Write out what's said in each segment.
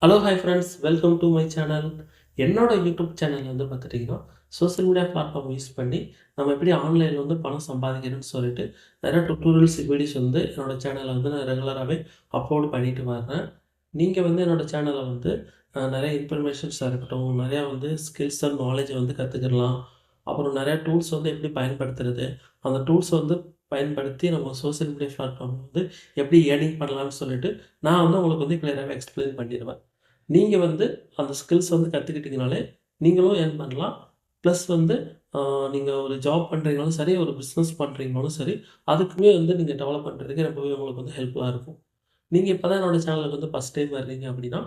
Hello hi friends, welcome to my channel. என்னோட YouTube channel வந்து பார்த்துட்டிங்கன்னா, சோஷியல் மீடியா பிளாட்ஃபார்ம் யூஸ் பண்ணி நம்ம எப்படி ஆன்லைனில் வந்து பணம் சம்பாதிக்கணும்னு சொல்லிட்டு நிறைய டுட்டோரியல்ஸ் வீடியோஸ் வந்து என்னோட சேனலில் வந்து நான் ரெகுலராகவே அப்லோட் பண்ணிட்டு வர்றேன். நீங்கள் வந்து என்னோட சேனலை வந்து நிறைய இன்ஃபர்மேஷன்ஸாக இருக்கட்டும், நிறையா வந்து ஸ்கில்ஸ் அண்ட் நாலேஜ் வந்து கற்றுக்கலாம். அப்புறம் நிறையா டூல்ஸ் வந்து எப்படி பயன்படுத்துறது, அந்த டூல்ஸ் வந்து பயன்படுத்தி நம்ம சோஷியல் மீடியா பிளாட்ஃபார்ம் வந்து எப்படி ஏர்னிங் பண்ணலாம்னு சொல்லிட்டு நான் வந்து உங்களுக்கு வந்து கிளியராகவே எக்ஸ்பிளைன் பண்ணிடுவேன். நீங்க வந்து அந்த ஸ்கில்ஸ் வந்து கத்துக்கிட்டீங்கனாலே, நீங்களும் ஏர்ன் பண்ணலாம். ப்ளஸ் வந்து அ நீங்க ஒரு ஜாப் பண்றீங்கனாலும் சரி, ஒரு பிசினஸ் பண்றீங்கனாலும் சரி, அதுக்குமே வந்து நீங்க டெவலப் பண்றதுக்கு ரொம்பவே உங்களுக்கு வந்து ஹெல்ப்ஃபுல்லா இருக்கும். நீங்க இப்ப தான் என்னோட சேனலுக்கு வந்து ஃபர்ஸ்ட் டைம் வர்றீங்க அப்படின்னா,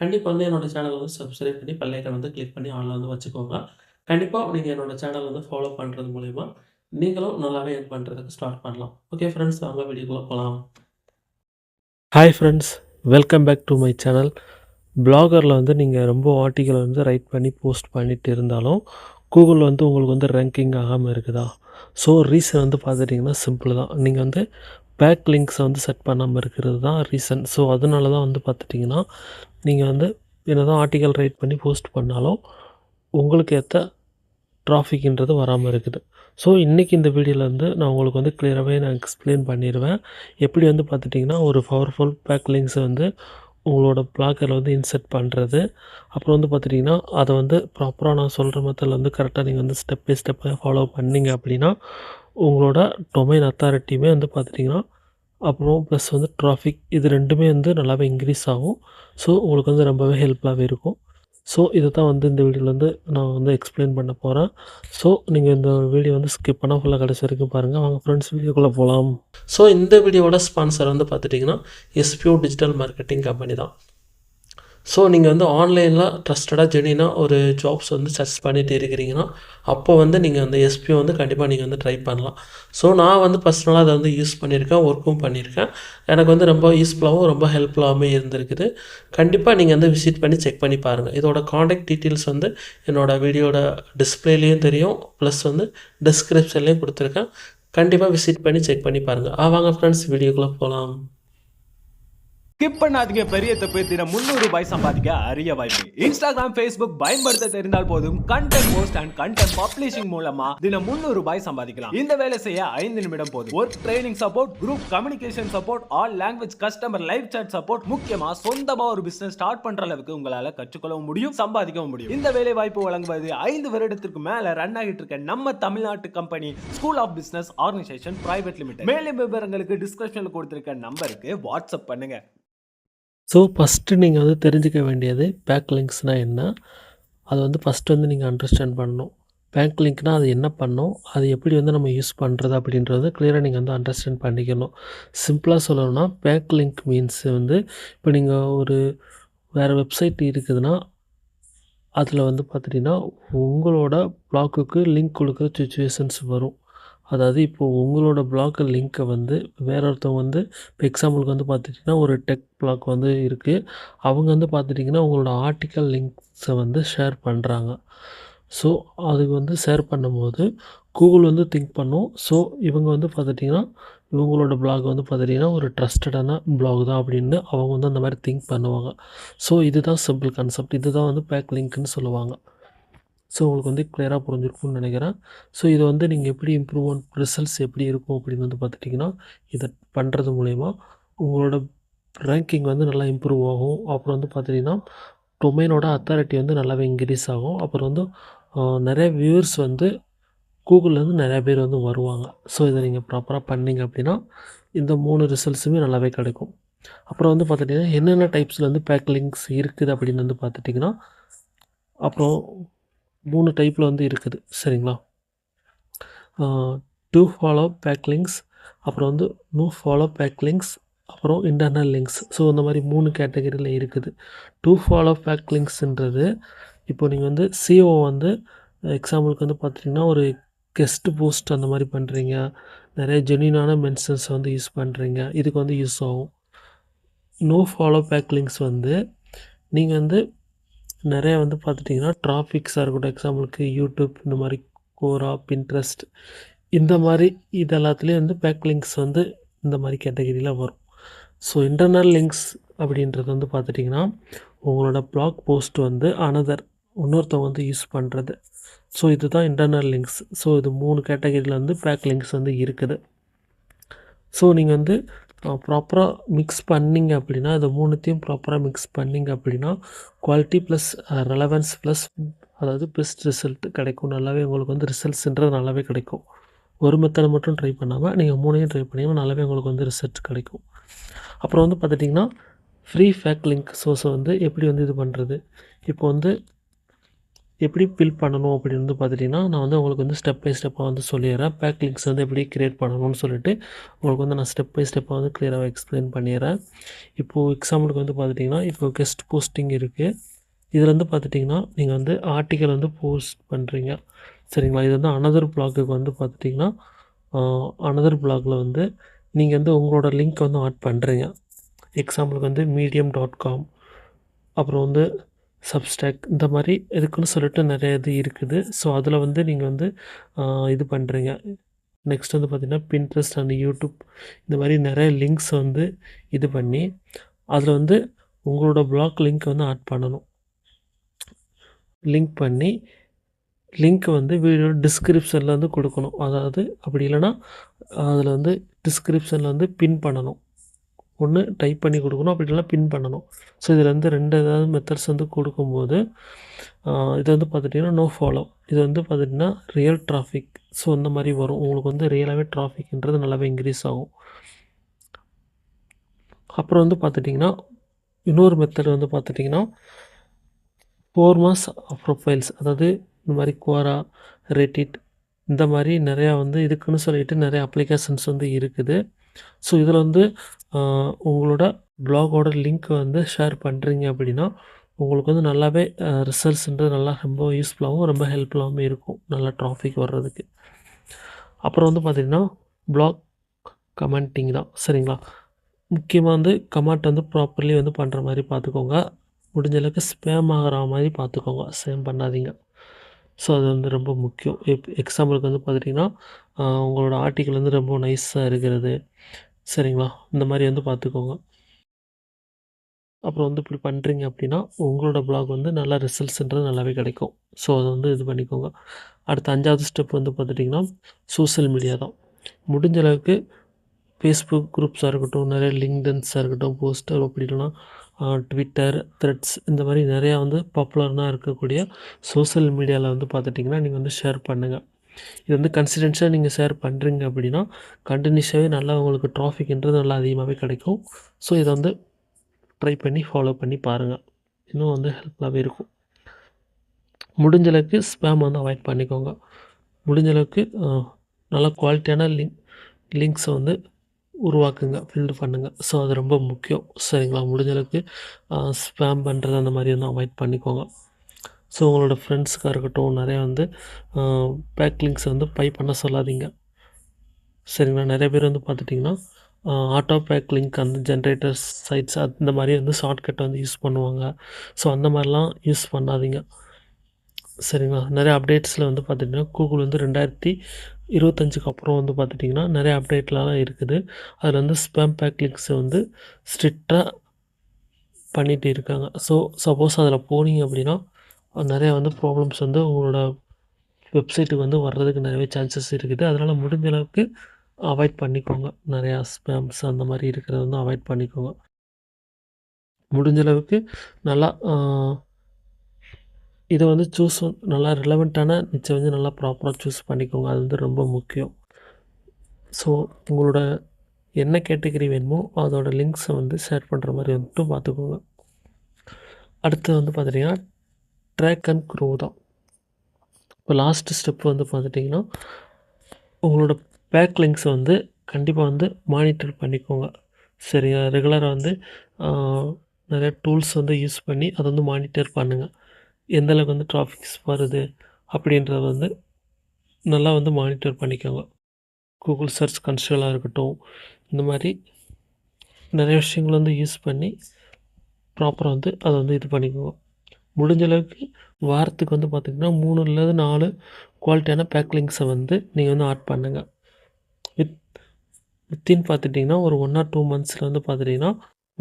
கண்டிப்பா வந்து என்னோட சேனல வந்து சப்ஸ்கிரைப் பண்ணி பெல் ஐகான் வந்து கிளிக் பண்ணி ஆல்ல வந்து வச்சுக்கோங்க. கண்டிப்பா நீங்க என்னோட சேனல் வந்து ஃபாலோ பண்றது மூலியமா, நீங்களும் நல்லாவே ஏர்ன் பண்றதுக்கு ஸ்டார்ட் பண்ணலாம். ஓகே ஃபிரெண்ட்ஸ், வாங்க வீடியோக்குள்ள போலாம். Hi friends, welcome back to my channel. ப்ளாகரில் வந்து நீங்கள் ரொம்ப ஆர்டிக்கலை வந்து ரைட் பண்ணி போஸ்ட் பண்ணிட்டு இருந்தாலும் கூகுளில் வந்து உங்களுக்கு வந்து ரேங்கிங் ஆகாமல் இருக்குதா? ஸோ ரீசன் வந்து பார்த்துட்டிங்கன்னா சிம்பிள் தான். நீங்கள் வந்து பேக் லிங்க்ஸை வந்து செட் பண்ணாமல் இருக்கிறது தான் ரீசன். ஸோ அதனால தான் வந்து பார்த்துட்டிங்கன்னா நீங்கள் வந்து என்ன தான் ஆர்டிக்கல் ரைட் பண்ணி போஸ்ட் பண்ணாலும் உங்களுக்கு ஏற்ற டிராஃபிக்ன்றது வராமல் இருக்குது. ஸோ இன்றைக்கி இந்த வீடியோவில் வந்து நான் உங்களுக்கு வந்து கிளியராகவே நான் எக்ஸ்பிளைன் பண்ணிடுவேன். எப்படி வந்து பார்த்துட்டிங்கன்னா ஒரு பவர்ஃபுல் பேக் லிங்க்ஸை வந்து உங்களோட ப்ளாகரில் வந்து இன்சர்ட் பண்ணுறது. அப்புறம் வந்து பார்த்துட்டிங்கன்னா அதை வந்து ப்ராப்பராக நான் சொல்கிற மெத்தடில் வந்து கரெக்டாக நீங்கள் வந்து ஸ்டெப் பை ஸ்டெப்பாக ஃபாலோ பண்ணீங்க அப்படின்னா உங்களோட டொமைன் அத்தாரிட்டியுமே வந்து பார்த்துட்டிங்கன்னா அப்புறம் ப்ளஸ் வந்து டிராஃபிக் இது 2மே வந்து நல்லாவே இன்க்ரீஸ் ஆகும். ஸோ உங்களுக்கு வந்து ரொம்பவே ஹெல்ப்ஃபுல்லாகவே இருக்கும். ஸோ இத தான் வந்து இந்த வீடியோல வந்து நான் வந்து எக்ஸ்பிளைன் பண்ண போறேன். ஸோ நீங்க இந்த வீடியோ வந்து ஸ்கிப் பண்ணாம ஃபுல்லா கடைசி வரைக்கும் பாருங்க. வாங்க ஃப்ரெண்ட்ஸ் வீடியோக்குள்ள போலாம். ஸோ இந்த வீடியோவோட ஸ்பான்சர் வந்து பார்த்துட்டிங்கன்னா, எஸ்பிஓ டிஜிட்டல் மார்க்கெட்டிங் கம்பெனி தான். ஸோ நீங்கள் வந்து ஆன்லைனில் ட்ரஸ்டடாக ஜெனியூனாக ஒரு ஜாப்ஸ் வந்து சர்ச் பண்ணிட்டு இருக்கிறீங்கன்னா, அப்போ வந்து நீங்கள் அந்த எஸ்பிஓ வந்து கண்டிப்பாக நீங்கள் வந்து ட்ரை பண்ணலாம். ஸோ நான் வந்து பர்சனலாக அதை வந்து யூஸ் பண்ணியிருக்கேன், ஒர்க்கும் பண்ணியிருக்கேன். எனக்கு வந்து ரொம்ப யூஸ்ஃபுல்லாகவும் ரொம்ப ஹெல்ப்ஃபுல்லாகவும் இருந்திருக்குது. கண்டிப்பாக நீங்கள் வந்து விசிட் பண்ணி செக் பண்ணி பாருங்கள். இதோட காண்டாக்ட் டீட்டெயில்ஸ் வந்து என்னோடய வீடியோட டிஸ்பிளேலேயும் தெரியும், ப்ளஸ் வந்து டிஸ்கிரிப்ஷன்லேயும் கொடுத்துருக்கேன். கண்டிப்பாக விசிட் பண்ணி செக் பண்ணி பாருங்கள். வாங்க ஃப்ரெண்ட்ஸ் வீடியோக்குள்ளே போகலாம். ஸ்கிப் பண்ணாதீங்க. பெரிய தப்பு. தினம் ₹300 சம்பாதிக்க அரிய வாய்ப்பு. இன்ஸ்டாகிராம், Facebook பயன்படுத்த தெரிந்தால் போதும். Content post and content publishing மூலமா தினம் ₹300 சம்பாதிக்கலாம். இந்த வேலை செய்ய 5 நிமிடம் போதும். Work training support, group communication support, all language customer live chat support, முக்கியமா சொந்தமா ஒரு பிசினஸ் ஸ்டார்ட் பண்ற அளவுக்கு உங்களால கற்றுக்கொள்ளவும் முடியும், சம்பாதிக்கவும் முடியும். இந்த வேலை வாய்ப்பு வழங்குவது 5 வருடத்திற்கு மேல ரன் ஆகிட்டு இருக்க நம்ம தமிழ்நாட்டு company school of business organisation private limited. மேலும் விவரங்களுக்கு டிஸ்கிரிப்ஷன்ல கொடுத்திருக்க நம்பருக்கு வாட்ஸ்அப் பண்ணுங்க. ஸோ ஃபஸ்ட்டு நீங்கள் வந்து தெரிஞ்சுக்க வேண்டியது பேக் லிங்க்ஸ்னால் என்ன? அதை வந்து ஃபஸ்ட்டு வந்து நீங்கள் அண்டர்ஸ்டாண்ட் பண்ணணும். பேக் லிங்க்னால் அது என்ன பண்ணும்? அது எப்படி வந்து நம்ம யூஸ் பண்ணுறது அப்படின்றத கிளியராக நீங்கள் வந்து அண்டர்ஸ்டாண்ட் பண்ணிக்கணும். சிம்பிளாக சொல்லணும்னா பேக் லிங்க் மீன்ஸ் வந்து இப்போ நீங்கள் ஒரு வேறு வெப்சைட் இருக்குதுன்னா, அதில் வந்து பார்த்துட்டிங்கன்னா உங்களோட ப்ளாக்குக்கு லிங்க் கொடுக்குற சிச்சுவேஷன்ஸ் வரும். அதாவது இப்போது உங்களோட ப்ளாக் லிங்க்கை வந்து வேற ஒருத்தவங்க வந்து இப்போ எக்ஸாம்பிளுக்கு வந்து பார்த்துட்டிங்கன்னா ஒரு டெக் ப்ளாக் வந்து இருக்குது. அவங்க வந்து பார்த்துட்டிங்கன்னா உங்களோட ஆர்டிக்கல் லிங்க்ஸை வந்து ஷேர் பண்ணுறாங்க. ஸோ அதுக்கு வந்து ஷேர் பண்ணும்போது கூகுள் வந்து திங்க் பண்ணும். ஸோ இவங்க வந்து பார்த்துட்டிங்கன்னா இவங்களோட ப்ளாக் வந்து பார்த்துட்டிங்கன்னா ஒரு ட்ரஸ்டடான ப்ளாக் தான் அப்படின்னு அவங்க வந்து அந்த மாதிரி திங்க் பண்ணுவாங்க. ஸோ இதுதான் சிம்பிள் கான்செப்ட். இதுதான் வந்து பேக் லிங்க்னு சொல்லுவாங்க. ஸோ உங்களுக்கு வந்து கிளியராக புரிஞ்சிருக்கும்னு நினைக்கிறேன். ஸோ இதை வந்து நீங்கள் எப்படி இம்ப்ரூவ்மெண்ட் ரிசல்ட்ஸ் எப்படி இருக்கும் அப்படின்னு வந்து பார்த்துட்டிங்கன்னா, இதை பண்ணுறது மூலயமா உங்களோட ரேங்கிங் வந்து நல்லா இம்ப்ரூவ் ஆகும். அப்புறம் வந்து பார்த்துட்டிங்கன்னா, டொமைனோட அத்தாரிட்டி வந்து நல்லாவே இன்க்ரீஸ் ஆகும். அப்புறம் வந்து நிறைய வியூவர்ஸ் வந்து கூகுள்லேருந்து நிறையா பேர் வந்து வருவாங்க. ஸோ இதை நீங்கள் ப்ராப்பராக பண்ணீங்க அப்படின்னா, இந்த 3 ரிசல்ட்ஸுமே நல்லாவே கிடைக்கும். அப்புறம் வந்து பார்த்துட்டிங்கன்னா, என்னென்ன டைப்ஸில் வந்து பேக் லிங்க்ஸ் இருக்குது அப்படின்னு வந்து பார்த்துட்டிங்கன்னா, அப்புறம் 3 டைப்பில் வந்து இருக்குது. சரிங்களா? டூ ஃபாலோ பேக் லிங்க்ஸ், அப்புறம் வந்து நோ ஃபாலோ பேக் லிங்க்ஸ், அப்புறம் இன்டர்னல் லிங்க்ஸ். ஸோ இந்த மாதிரி 3 கேட்டகரியில் இருக்குது. டூ ஃபாலோ பேக் லிங்க்ஸ்ன்றது இப்போ நீங்கள் வந்து சிஓ வந்து எக்ஸாம்பிளுக்கு வந்து பார்த்துட்டிங்கன்னா ஒரு கெஸ்ட் போஸ்ட் அந்த மாதிரி பண்ணுறீங்க. நிறைய ஜென்யூனான மென்ஷன்ஸ் வந்து யூஸ் பண்ணுறீங்க. இதுக்கு வந்து யூஸ் ஆகும். நோ ஃபாலோ பேக் லிங்க்ஸ் வந்து நீங்கள் வந்து நிறைய வந்து பார்த்துட்டிங்கன்னா டிராஃபிக்ஸாக இருக்கட்டும், எக்ஸாம்பிளுக்கு யூடியூப் இந்த மாதிரி கோரா, பின்ட்ரெஸ்ட் இந்த மாதிரி இது எல்லாத்துலேயும் வந்து பேக் லிங்க்ஸ் வந்து இந்த மாதிரி கேட்டகரியில் வரும். ஸோ இன்டர்னல் லிங்க்ஸ் அப்படின்றது வந்து பார்த்துட்டிங்கன்னா, உங்களோட ப்ளாக் போஸ்ட் வந்து இன்னொருத்தவங்க வந்து யூஸ் பண்ணுறது. ஸோ இதுதான் இன்டர்னல் லிங்க்ஸ். ஸோ இது 3 கேட்டகரியில் வந்து பேக் லிங்க்ஸ் வந்து இருக்குது. ஸோ நீங்கள் வந்து ப்ராப்பராக மிக்ஸ் பண்ணிங்க அப்படின்னா, இது 3த்தையும் ப்ராப்பராக மிக்ஸ் பண்ணிங்க அப்படின்னா, குவாலிட்டி ப்ளஸ் ரெலவன்ஸ் ப்ளஸ் அதாவது பெஸ்ட் ரிசல்ட் கிடைக்கும். நல்லாவே உங்களுக்கு வந்து ரிசல்ட்ஸ்ன்றது நல்லாவே கிடைக்கும். ஒரு மெத்தட் மட்டும் ட்ரை பண்ணாமல் நீங்கள் 3யும் ட்ரை பண்ணிங்கன்னா நல்லாவே உங்களுக்கு வந்து ரிசல்ட் கிடைக்கும். அப்புறம் வந்து பார்த்துட்டிங்கன்னா, ஃப்ரீ ஃபேக் லிங்க் சோர்ஸை வந்து எப்படி வந்து இது பண்ணுறது? இப்போ வந்து எப்படி பில் பண்ணணும் அப்படின்னு வந்து பார்த்துட்டிங்கன்னா, நான் வந்து உங்களுக்கு வந்து ஸ்டெப் பை ஸ்டெப்பாக வந்து சொல்லிடுறேன். பேக் லிங்க்ஸ் வந்து எப்படி கிரியேட் பண்ணணும்னு சொல்லிட்டு உங்களுக்கு வந்து நான் ஸ்டெப் பை ஸ்டெப்பாக வந்து கிளியராக எக்ஸ்பிளைன் பண்ணிடுறேன். இப்போது எக்ஸாம்பிளுக்கு வந்து பார்த்துட்டிங்கன்னா, இப்போ கெஸ்ட் போஸ்டிங் இருக்குது. இதில் வந்து பார்த்துட்டிங்கன்னா, நீங்கள் வந்து ஆர்டிக்கல் வந்து போஸ்ட் பண்ணுறீங்க. சரிங்களா? இது வந்து அனதர் ப்ளாகுக்கு வந்து பார்த்துட்டிங்கன்னா, அனதர் ப்ளாகில் வந்து நீங்கள் வந்து உங்களோட லிங்க் வந்து ஆட் பண்ணுறீங்க. எக்ஸாம்பிளுக்கு வந்து medium.com அப்புறம் வந்து சப்ஸ்டாக் இந்த மாதிரி இதுக்குன்னு சொல்லிட்டு நிறைய இது இருக்குது. ஸோ அதில் வந்து நீங்கள் வந்து இது பண்ணுறீங்க. நெக்ஸ்ட் வந்து பார்த்திங்கன்னா Pinterest அண்ட் யூடியூப் இந்த மாதிரி நிறைய லிங்க்ஸ் வந்து இது பண்ணி அதில் வந்து உங்களோட ப்ளாக் லிங்க் வந்து ஆட் பண்ணணும். லிங்க் பண்ணி லிங்க் வந்து வீடியோ டிஸ்கிரிப்ஷனில் வந்து கொடுக்கணும். அதாவது அப்படி இல்லைன்னா அதில் வந்து டிஸ்கிரிப்ஷனில் வந்து பின் பண்ணணும். ஒன்று டைப் பண்ணி கொடுக்கணும், அப்படி இல்லைனா பின் பண்ணணும். ஸோ இதில் வந்து 2 ஏதாவது மெத்தட்ஸ் வந்து கொடுக்கும்போது இது வந்து பார்த்துட்டிங்கன்னா நோ ஃபாலோ. இது வந்து பார்த்துட்டிங்கன்னா ரியல் டிராஃபிக். ஸோ இந்த மாதிரி வரும். உங்களுக்கு வந்து ரியலாகவே டிராஃபிக்ன்றது நல்லாவே இன்க்ரீஸ் ஆகும். அப்புறம் வந்து பார்த்துட்டிங்கன்னா இன்னொரு மெத்தட் வந்து பார்த்துட்டிங்கன்னா ஃபோர்மாஸ் ப்ரொஃபைல்ஸ். அதாவது இந்த மாதிரி குவாரா, ரெடிட் இந்த மாதிரி நிறையா வந்து இதுக்குன்னு சொல்லிட்டு நிறைய அப்ளிகேஷன்ஸ் வந்து இருக்குது. ஸோ இதில் வந்து உங்களோட ப்ளாகோட லிங்க் வந்து ஷேர் பண்ணுறீங்க அப்படின்னா, உங்களுக்கு வந்து நல்லாவே ரிசல்ட்ஸ்ன்றது நல்லா ரொம்ப யூஸ்ஃபுல்லாகவும் ரொம்ப ஹெல்ப்ஃபுல்லாகவும் இருக்கும். நல்லா டிராஃபிக் வர்றதுக்கு. அப்புறம் வந்து பார்த்திங்கன்னா ப்ளாக் கமெண்டிங் தான். சரிங்களா? முக்கியமாக வந்து கமெண்ட் வந்து ப்ராப்பர்லி வந்து பண்ணுற மாதிரி பார்த்துக்கோங்க. முடிஞ்ச அளவுக்கு ஸ்பேம் ஆகிற மாதிரி பார்த்துக்கோங்க. ஸ்பேம் பண்ணாதீங்க. ஸோ அது வந்து ரொம்ப முக்கியம். எக்ஸாம்பிளுக்கு வந்து பார்த்துட்டிங்கன்னா, உங்களோட ஆர்டிக்கிள் வந்து ரொம்ப நைஸாக இருக்கிறது. சரிங்களா? இந்த மாதிரி வந்து பார்த்துக்கோங்க. அப்புறம் வந்து இப்படி பண்ணுறீங்க அப்படின்னா, உங்களோட ப்ளாக் வந்து நல்லா ரிசல்ட்ஸ்ன்றது நல்லாவே கிடைக்கும். ஸோ அதை வந்து இது பண்ணிக்கோங்க. அடுத்த 5வது ஸ்டெப் வந்து பார்த்துட்டிங்கன்னா, சோஷியல் மீடியா தான். முடிஞ்ச அளவுக்கு ஃபேஸ்புக் குரூப்ஸாக இருக்கட்டும், நிறைய லிங்க்டின்ஸாக இருக்கட்டும், போஸ்டர் அப்படி இல்லைனா ட்விட்டர், த்ரெட்ஸ் இந்த மாதிரி நிறையா வந்து பாப்புலராக இருக்கக்கூடிய சோஷியல் மீடியாவில் வந்து பார்த்துட்டிங்கன்னா, நீங்கள் வந்து ஷேர் பண்ணுங்கள். இது வந்து கன்சிடென்ஸாக நீங்கள் ஷேர் பண்ணுறீங்க அப்படின்னா, கண்டினியூஸாகவே நல்லா உங்களுக்கு டிராஃபிக்ன்றது நல்லா அதிகமாகவே கிடைக்கும். ஸோ இதை வந்து ட்ரை பண்ணி ஃபாலோ பண்ணி பாருங்கள். இன்னும் வந்து ஹெல்ப்ஃபுல்லாகவே இருக்கும். முடிஞ்ச அளவுக்கு ஸ்பேம் வந்து அவாய்ட் பண்ணிக்கோங்க. முடிஞ்ச அளவுக்கு நல்ல குவாலிட்டியான லிங்க்ஸை வந்து உருவாக்குங்க, பில்டு பண்ணுங்கள். ஸோ அது ரொம்ப முக்கியம். சரிங்களா? முடிஞ்ச அளவுக்கு ஸ்பேம் பண்ணுறது அந்த மாதிரி வந்து அவாய்ட் பண்ணிக்கோங்க. ஸோ உங்களோட ஃப்ரெண்ட்ஸுக்காக இருக்கட்டும், நிறையா வந்து பேக் லிங்க்ஸ் வந்து பை பண்ண சொல்லாதீங்க. சரிங்களா? நிறைய பேர் வந்து பார்த்துட்டிங்கன்னா, ஆட்டோ பேக் லிங்க் அந்த ஜென்ரேட்டர் சைட்ஸ் அந்த மாதிரி வந்து ஷார்ட்கட் வந்து யூஸ் பண்ணுவாங்க. ஸோ அந்த மாதிரிலாம் யூஸ் பண்ணாதீங்க. சரிங்களா? நிறைய அப்டேட்ஸில் வந்து பார்த்துட்டிங்கன்னா, கூகுள் வந்து 2025க்கு அப்புறம் வந்து பார்த்துட்டிங்கன்னா, நிறைய அப்டேட்லாம் இருக்குது. அதில் வந்து ஸ்பேம் பேக் லிங்க்ஸை வந்து ஸ்ட்ரிக்டாக பண்ணிகிட்டு இருக்காங்க. ஸோ சப்போஸ் அதில் போனீங்க அப்படின்னா, நிறையா வந்து ப்ராப்ளம்ஸ் வந்து உங்களோட வெப்சைட்டுக்கு வந்து வர்றதுக்கு நிறையவே சான்சஸ் இருக்குது. அதனால் முடிஞ்ச அளவுக்கு அவாய்ட் பண்ணிக்கோங்க. நிறையா ஸ்பேம்ஸ் அந்த மாதிரி இருக்கிறத வந்து அவாய்ட் பண்ணிக்கோங்க. முடிஞ்ச அளவுக்கு நல்லா இதை வந்து நல்லா ரிலவெண்ட்டான நிச்சயம் வந்து நல்லா ப்ராப்பராக சூஸ் பண்ணிக்கோங்க. அது வந்து ரொம்ப முக்கியம். ஸோ உங்களோட என்ன கேட்டகரி வேணுமோ அதோட லிங்க்ஸை வந்து ஷேர் பண்ணுற மாதிரி மட்டும் பார்த்துக்கோங்க. அடுத்து வந்து பார்த்துட்டிங்கன்னா ட்ராக் அண்ட் க்ரோ தான். இப்போ லாஸ்ட் ஸ்டெப் வந்து பார்த்துட்டிங்கன்னா, உங்களோட பேக் லிங்க்ஸை வந்து கண்டிப்பாக வந்து மானிட்டர் பண்ணிக்கோங்க. சரியா? ரெகுலராக வந்து நிறைய டூல்ஸ் வந்து யூஸ் பண்ணி அதை வந்து மானிட்டர் பண்ணுங்கள். எந்த அளவுக்கு வந்து டிராஃபிக்ஸ் வருது அப்படின்றத வந்து நல்லா வந்து மானிட்டர் பண்ணிக்கோங்க. கூகுள் சர்ச் கன்சோலாக இருக்கட்டும், இந்த மாதிரி நிறைய விஷயங்கள் வந்து யூஸ் பண்ணி ப்ராப்பராக வந்து அதை வந்து இது பண்ணிக்கோங்க. முடிஞ்ச அளவுக்கு வாரத்துக்கு வந்து பார்த்திங்கன்னா 3 4 குவாலிட்டியான பேக் லிங்க்ஸை வந்து நீங்கள் வந்து ஆட் பண்ணுங்கள். வித்தின் பார்த்துட்டிங்கன்னா ஒரு 1 or 2 மந்த்ஸில் வந்து பார்த்துட்டிங்கன்னா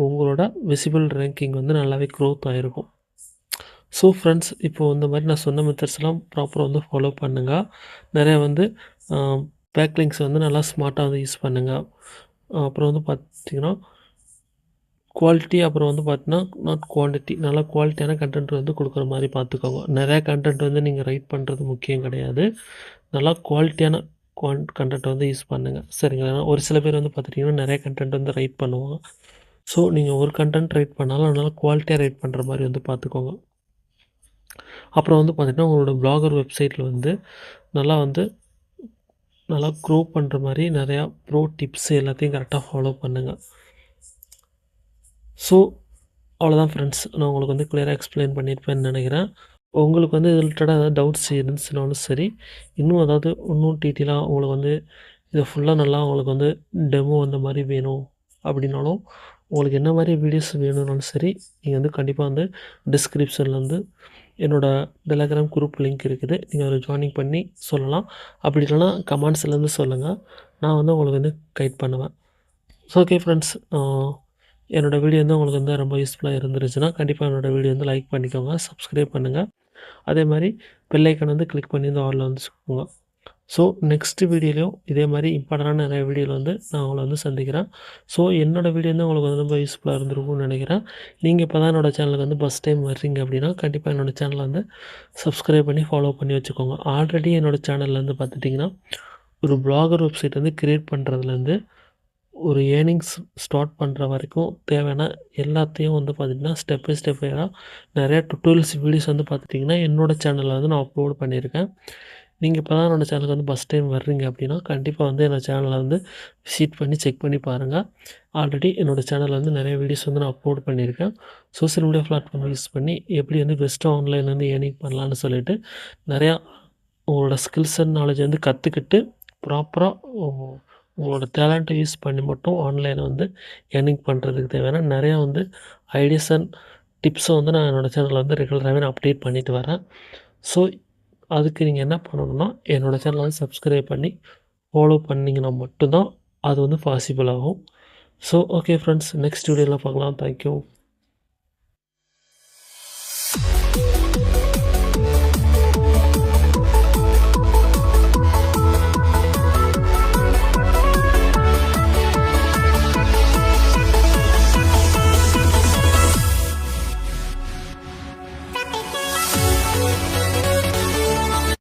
உங்களோட விசிபிள் ரேங்கிங் வந்து நல்லாவே க்ரோத் ஆகிருக்கும். ஸோ ஃப்ரெண்ட்ஸ், இப்போது இந்த மாதிரி நான் சொன்ன மெத்தட்ஸ்லாம் ப்ராப்பராக வந்து ஃபாலோ பண்ணுங்கள். நிறையா வந்து பேக்லிங்ஸ் வந்து நல்லா ஸ்மார்ட்டாக வந்து யூஸ் பண்ணுங்கள். அப்புறம் வந்து பார்த்திங்கன்னா குவாலிட்டி, அப்புறம் வந்து பார்த்தீங்கன்னா நாட் குவான்டிட்டி, நல்லா குவாலிட்டியான கன்டென்ட் வந்து கொடுக்குற மாதிரி பார்த்துக்கோங்க. நிறையா கன்டென்ட் வந்து நீங்கள் ரைட் பண்ணுறது முக்கியம் கிடையாது. நல்லா குவாலிட்டியான கன்டென்ட் வந்து யூஸ் பண்ணுங்கள், சரிங்களா? ஒரு சில பேர் வந்து பார்த்துட்டிங்கன்னா நிறைய கன்டென்ட் வந்து ரைட் பண்ணுவாங்க. ஸோ நீங்கள் ஒரு கன்டென்ட் ரைட் பண்ணாலும் நல்லா குவாலிட்டியாக ரைட் பண்ணுற மாதிரி வந்து பார்த்துக்கோங்க. அப்புறம் வந்து பார்த்திங்கன்னா உங்களோட ப்ளாகர் வெப்சைட்டில் வந்து நல்லா க்ரோ பண்ணுற மாதிரி நிறையா ப்ரோ டிப்ஸ் எல்லாத்தையும் கரெக்டாக ஃபாலோ பண்ணுங்கள். ஸோ அவ்வளோதான் ஃப்ரெண்ட்ஸ், நான் உங்களுக்கு வந்து கிளியராக எக்ஸ்பிளைன் பண்ணியிருப்பேன்னு நினைக்கிறேன். உங்களுக்கு வந்து இது ரிலேட்டடாக ஏதாவது டவுட்ஸ் இருந்துச்சுனாலும் சரி, இன்னும் டீட்டெயிலாக உங்களுக்கு வந்து இதை ஃபுல்லாக நல்லா உங்களுக்கு வந்து டெமோ அந்த மாதிரி வேணும் அப்படின்னாலும், உங்களுக்கு என்ன மாதிரி வீடியோஸ் வேணும்னாலும் சரி, நீங்கள் வந்து கண்டிப்பாக வந்து டிஸ்கிரிப்ஷனில் வந்து என்னோடய டெலகிராம் குரூப் லிங்க் இருக்குது. நீங்கள் அதில் ஜாயினிங் பண்ணி சொல்லலாம். அப்படி இல்லைனா கமெண்ட்ஸ்லேருந்து சொல்லுங்கள், நான் வந்து உங்களுக்கு வந்து கைட் பண்ணுவேன். ஸோ ஓகே ஃப்ரெண்ட்ஸ், என்னோடய வீடியோ வந்து உங்களுக்கு வந்து ரொம்ப யூஸ்ஃபுல்லாக இருந்துருச்சுன்னா கண்டிப்பாக என்னோடய வீடியோ வந்து லைக் பண்ணிக்கோங்க, சப்ஸ்கிரைப் பண்ணுங்கள். அதே மாதிரி பெல் ஐக்கான் வந்து கிளிக் பண்ணி இந்த ஆலில் வந்து வச்சுக்கோங்க. ஸோ நெக்ஸ்ட் வீடியோலையும் இதே மாதிரி இம்பார்ட்டண்டான நிறைய வீடியோவில் வந்து நான் உங்களை வந்து சந்திக்கிறேன். ஸோ என்னோடய வீடியோ வந்து உங்களுக்கு வந்து ரொம்ப யூஸ்ஃபுல்லாக இருந்திருக்கும்னு நினைக்கிறேன். நீங்கள் இப்போ தான் என்னோடய சேனலுக்கு வந்து ஃபஸ்ட் டைம் வர்றீங்க அப்படின்னா கண்டிப்பாக என்னோடய சேனலை வந்து சப்ஸ்கிரைப் பண்ணி ஃபாலோ பண்ணி வச்சுக்கோங்க. ஆல்ரெடி என்னோடய சேனலில் வந்து பார்த்துட்டிங்கன்னா ஒரு ப்ளாகர் வெப்சைட் வந்து க்ரியேட் பண்ணுறதுலேருந்து ஒரு ஏர்னிங்ஸ் ஸ்டார்ட் பண்ணுற வரைக்கும் தேவையான எல்லாத்தையும் வந்து பார்த்திங்கன்னா ஸ்டெப் பை ஸ்டெப்பாக நிறையா டுட்டோரியல்ஸ் வீடியோஸ் வந்து பார்த்துட்டிங்கன்னா என்னோடய சேனலில் வந்து நான் அப்லோட் பண்ணியிருக்கேன். நீங்கள் இப்போ தான் என்னோடய சேனலுக்கு வந்து ஃபஸ்ட் டைம் வர்றீங்க அப்படின்னா கண்டிப்பாக வந்து என்னோடய சேனலை வந்து விசிட் பண்ணி செக் பண்ணி பாருங்கள். ஆல்ரெடி என்னோடய சேனலில் வந்து நிறைய வீடியோஸ் வந்து நான் அப்லோட் பண்ணியிருக்கேன். சோஷியல் மீடியா பிளாட்ஃபார்ம் யூஸ் பண்ணி எப்படி வந்து பெஸ்ட்டாக ஆன்லைனில் வந்து ஏர்னிங் பண்ணலான்னு சொல்லிட்டு நிறையா உங்களோட ஸ்கில்ஸ் அண்ட் நாலேஜ் வந்து கற்றுக்கிட்டு ப்ராப்பராக உங்களோட டேலண்ட்டை யூஸ் பண்ணி மட்டும் ஆன்லைனில் வந்து ஏர்னிங் பண்ணுறதுக்கு தேவையான நிறையா வந்து ஐடியாஸ் அண்ட் டிப்ஸை வந்து நான் என்னோடய சேனலில் வந்து ரெகுலராகவே நான் அப்டேட் பண்ணிட்டு வரேன். ஸோ அதுக்கு நீங்கள் என்ன பண்ணணும்னா என்னோடய சேனலை வந்து சப்ஸ்கிரைப் பண்ணி ஃபாலோ பண்ணிங்கன்னா மட்டும்தான் அது வந்து பாசிபிள் ஆகும். ஸோ ஓகே ஃப்ரெண்ட்ஸ், நெக்ஸ்ட் வீடியோவில் பார்க்கலாம். தேங்க்யூ.